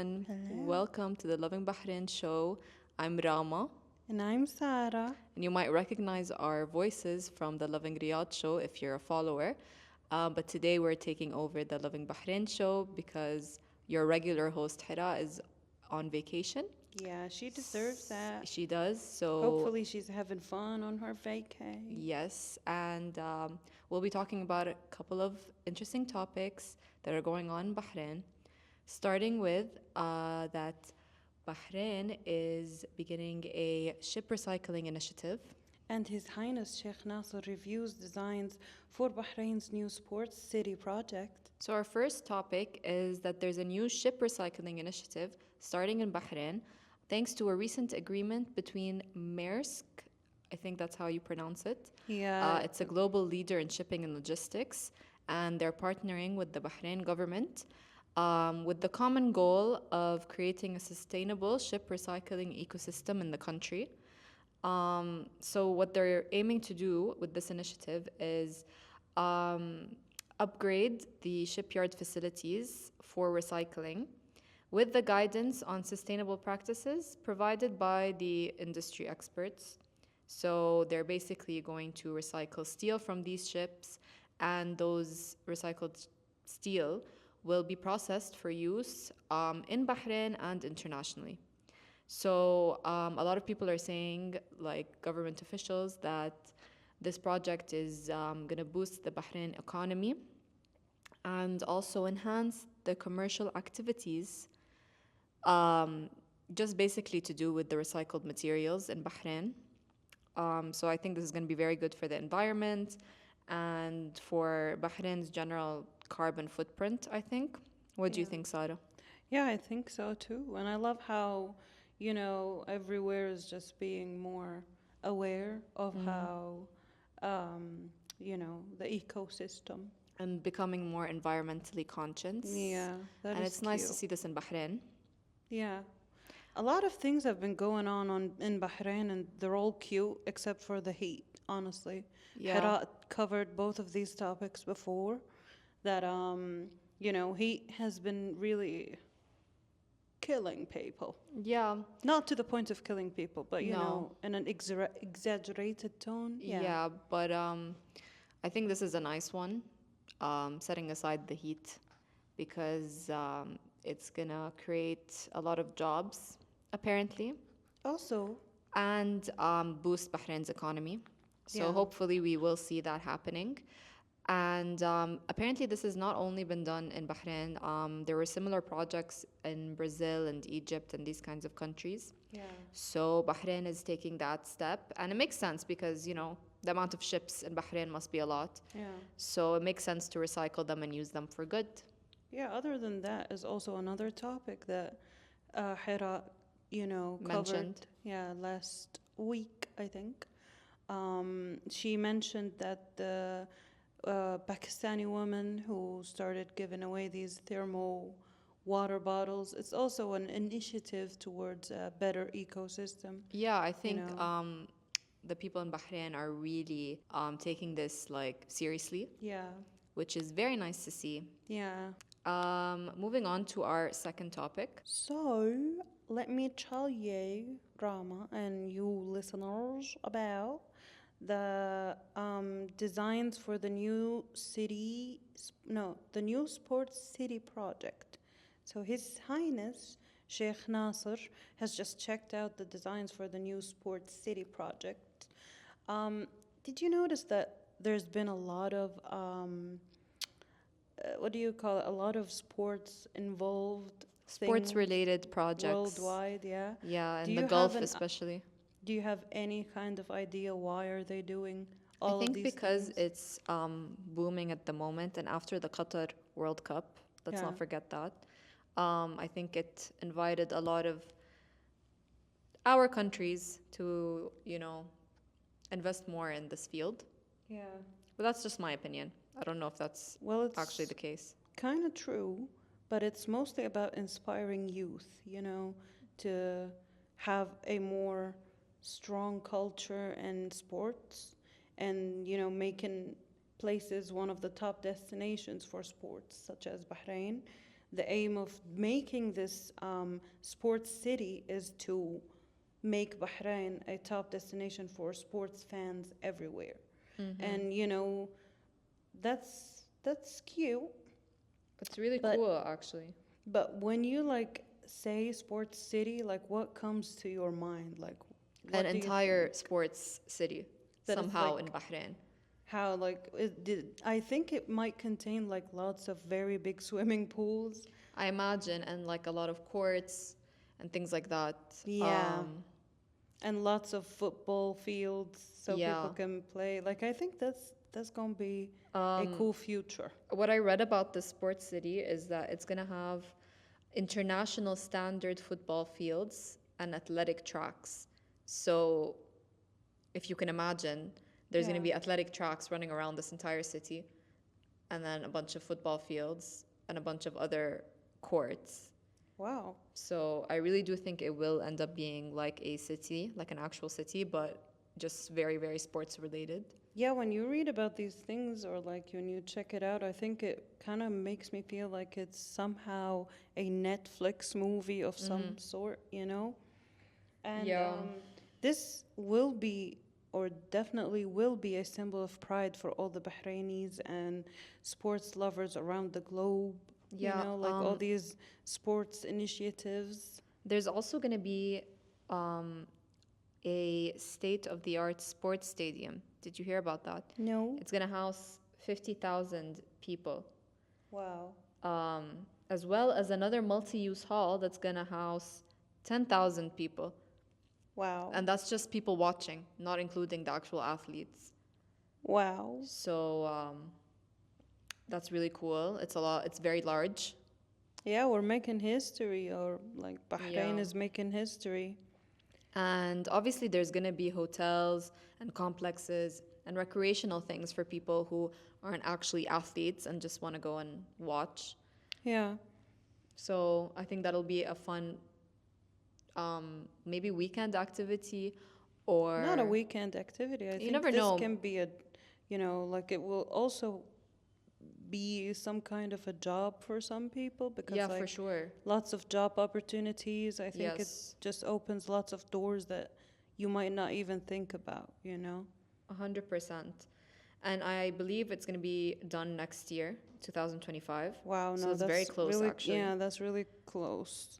everyone. Hello. Welcome to the Lovin Bahrain Show. I'm Rama, And I'm Sarah. and you might recognize our voices from the Lovin Riyadh show if you're a follower. But today we're taking over the Lovin Bahrain Show because your regular host Hira is on vacation. Yeah, she deserves that. She does. So, Hopefully, she's having fun on her vacay. yes, and we'll be talking about a couple of interesting topics that are going on in Bahrain. Starting with that Bahrain is beginning a ship recycling initiative. And His Highness Sheikh Nassar reviews designs for Bahrain's new sports city project. So, our first topic is that there's a new ship recycling initiative starting in Bahrain thanks to a recent agreement between Maersk. I think that's how you pronounce it. Yeah, It's a global leader in shipping and logistics, and they're partnering with the Bahrain government with the common goal of creating a sustainable ship recycling ecosystem in the country. So, what they're aiming to do with this initiative is um, upgrade the shipyard facilities for recycling with the guidance on sustainable practices provided by the industry experts. So, they're basically going to recycle steel from these ships, and those recycled steel will be processed for use in Bahrain and internationally. So a lot of people are saying, like government officials, that this project is going to boost the Bahrain economy and also enhance the commercial activities, um, just basically to do with the recycled materials in Bahrain. So I think this is going to be very good for the environment and for Bahrain's general carbon footprint, I think. What do you yeah. think, Sarah? Yeah, I think so too. And I love how, everywhere is just being more aware of Mm-hmm. how, the ecosystem. And becoming more environmentally conscious. Yeah, that And is it's nice to cute. see this in Bahrain. Yeah. A lot of things have been going on in Bahrain and they're all cute except for the heat, honestly. Yeah. Herat covered both of these topics before that heat has been really killing people. Yeah. Not to the point of killing people, but No. in an exaggerated tone. Yeah. Yeah, but I think this is a nice one, setting aside the heat, because it's gonna create a lot of jobs, apparently, Also, and boost Bahrain's economy. So yeah. hopefully we will see that happening. And apparently, this has not only been done in Bahrain. There were similar projects in Brazil and Egypt and these kinds of countries. Yeah. So Bahrain is taking that step, and it makes sense because the amount of ships in Bahrain must be a lot. Yeah. So it makes sense to recycle them and use them for good. Yeah, other than that is also another topic that Hira, covered, Mentioned. yeah, last week, I think. She mentioned that the Pakistani woman who started giving away these thermal water bottles, it's also an initiative towards a better ecosystem, Yeah, I you think know. the people in Bahrain are really taking this like seriously, Yeah, which is very nice to see. yeah. Moving on to our second topic. So, let me tell you, Rama, and you listeners, about the designs for the new the new sports city project. So, His Highness Sheikh Nasser has just checked out the designs for the new sports city project. Um, did you notice that there's been a lot of what do you call it? A lot of sports involved Sports things related projects. worldwide, yeah. Yeah, Do in the you have Gulf an especially. do you have any kind of idea why are they doing I all of think these because things? it's booming at the moment, and after the Qatar World Cup, let's Yeah. not forget that. I think it invited a lot of our countries to, invest more in this field. Yeah. But that's just my opinion. I don't know if that's Well, actually it's the case. kind of true, but it's mostly about inspiring youth, to have a more strong culture in sports and, making places one of the top destinations for sports, such as Bahrain. the aim of making this sports city is to make Bahrain a top destination for sports fans everywhere. And that's cute. It's really But cool, actually. but when you like say sports city, like what comes to your mind? Like An what do you entire think? sports city That is somehow in like Bahrain. how like it did I think it might contain like lots of very big swimming pools. I imagine, and like a lot of courts and things like that. Yeah. And lots of football fields so people Yeah. can play. Like I think that's gonna be a Um, cool future. what I read about the sports city is that it's gonna have international standard football fields and athletic tracks. So if you can imagine, there's going to Yeah. be athletic tracks running around this entire city, and then a bunch of football fields and a bunch of other courts. Wow. So I really do think it will end up being like a city, like an actual city, but just very, very sports related. Yeah, when you read about these things or like when you check it out, I think it kind of makes me feel like it's somehow a Netflix movie of some sort. And Yeah. this will be, or definitely will be, a symbol of pride for all the Bahrainis and sports lovers around the globe. Yeah. Like all these sports initiatives. There's also going to be um, a state-of-the-art sports stadium. Did you hear about that? No. It's going to house 50,000 people, Wow. as well as another multi-use hall that's going to house 10,000 people. Wow. And that's just people watching, not including the actual athletes. Wow. So that's really cool. It's very large. Yeah, we're making history, or like Bahrain Yeah. is making history. And obviously, there's going to be hotels and complexes and recreational things for people who aren't actually athletes and just want to go and watch. Yeah. So I think that'll be a fun, maybe weekend activity, or Not a weekend activity. I think never this know. can be like it will also be some kind of a job for some people because Yeah, like for sure. lots of job opportunities. I think it Yes, just opens lots of doors that you might not even think about. 100%. And I believe it's going to be done next year, 2025. Wow, So no, it's very that's close, really, actually. yeah, that's really close.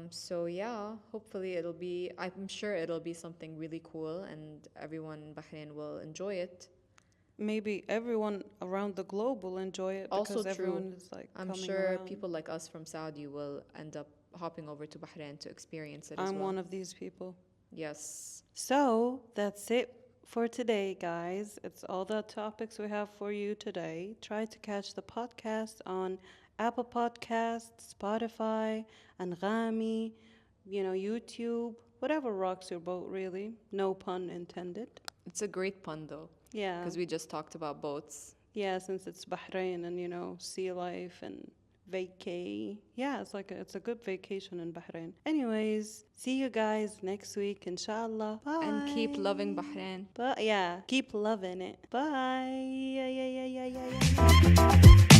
So yeah, hopefully I'm sure it'll be something really cool and everyone in Bahrain will enjoy it. Maybe everyone around the globe will enjoy it Also because true. everyone is like I'm coming sure around. people like us from Saudi will end up hopping over to Bahrain to experience it as I'm well. one of these people. Yes. So that's it for today, guys. It's all the topics we have for you today. Try to catch the podcast on Apple Podcasts, Spotify, Anghami, YouTube, whatever rocks your boat, really. No pun intended. It's a great pun though, Yeah. because we just talked about boats. Yeah, since it's Bahrain and sea life and vacay. Yeah, it's a good vacation in Bahrain. Anyways, see you guys next week, inshallah. Bye. And keep loving Bahrain. But yeah, keep loving it. Bye. Yeah, yeah, yeah, yeah, yeah, yeah.